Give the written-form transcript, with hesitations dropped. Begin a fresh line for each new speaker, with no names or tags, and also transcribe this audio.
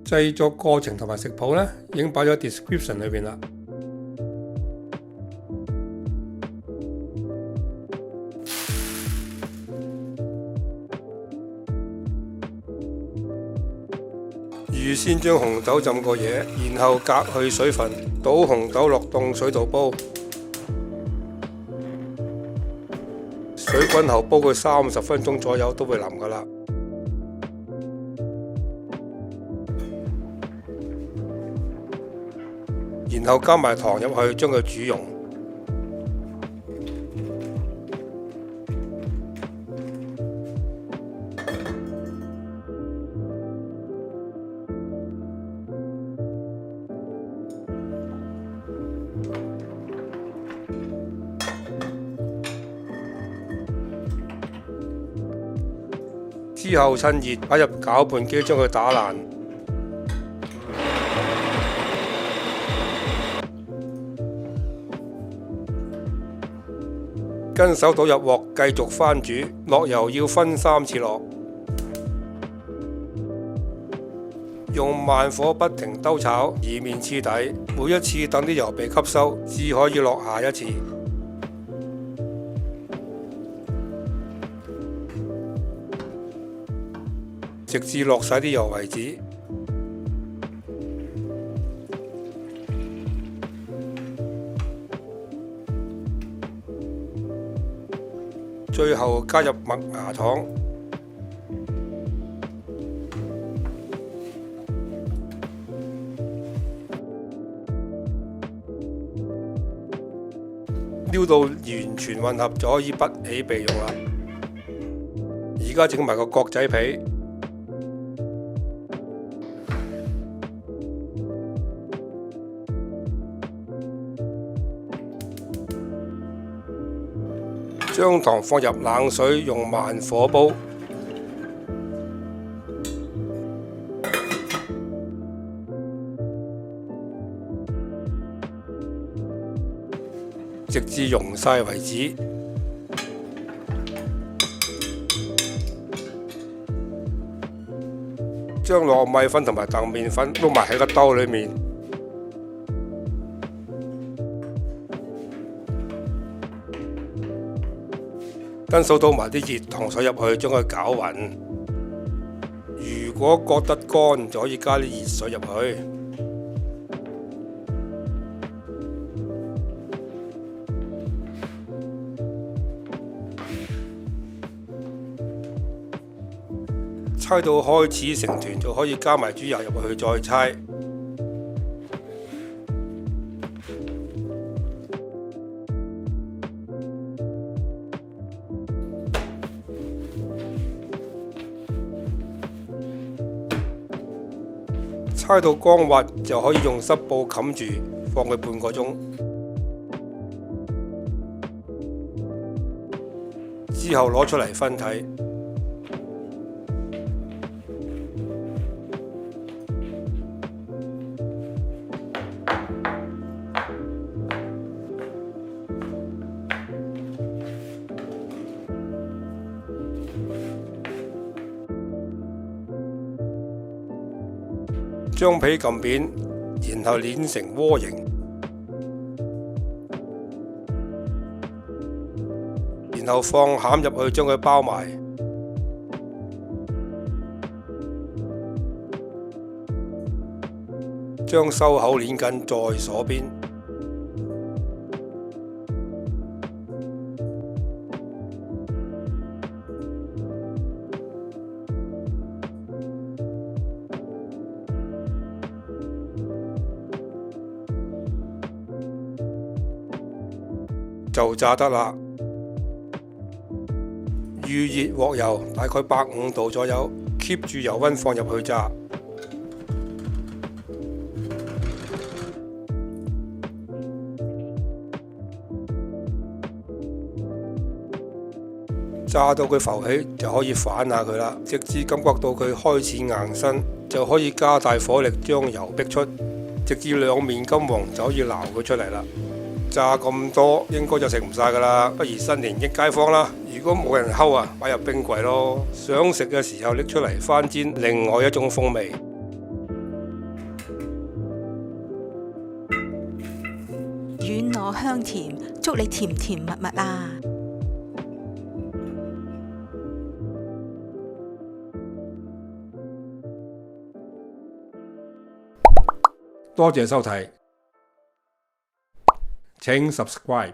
製作過程同埋食譜呢，已經擺咗 description 裏邊啦。預先將紅豆浸過夜，然後隔去水分，倒紅豆落凍水度煲。水滾後煲佢30分鐘左右都會腍㗎啦。然後加埋糖入去，將佢煮溶。之後趁熱擺入攪拌機將佢打爛。跟手倒入鑊繼續翻煮，落油要分3次落，用慢火不停兜炒，以免黐底。每一次等啲油被吸收，至可以落下一次，直至落晒啲油為止。最後加入麥芽糖，撩到完全混合就可以不起備用啦。而家整埋個角仔皮，將糖放入冷水，用慢火煲，直至溶晒為止。將糯米粉同埋澄麵粉撈埋喺個兜裏面。跟手倒埋啲熱糖水入去，將佢攪勻。如果覺得乾，就可以加啲熱水入去。搓到開始成團，就可以加埋豬油入去再搓。搓到光滑就可以用濕布冚住，放佢半個鐘。之後攞出嚟分體。將皮撳扁，然後捏成鍋形，然後放餡入去，將佢包埋。將收口捏緊，再鎖邊。就炸得啦！預熱鑊油大概150度左右 ，keep 住油溫放入去炸。炸到佢浮起就可以反下佢啦，直至感覺到佢開始硬身，就可以加大火力將油逼出，直至兩面金黃就可以撈佢出嚟啦。炸咁多應該就食唔晒㗎啦，不如新年益街坊啦！如果冇人睺啊，擺入冰櫃咯。想食嘅時候拎出嚟翻煎，另外一種風味。
香甜，祝你甜甜蜜蜜啊！
多謝收睇，請 subscribe。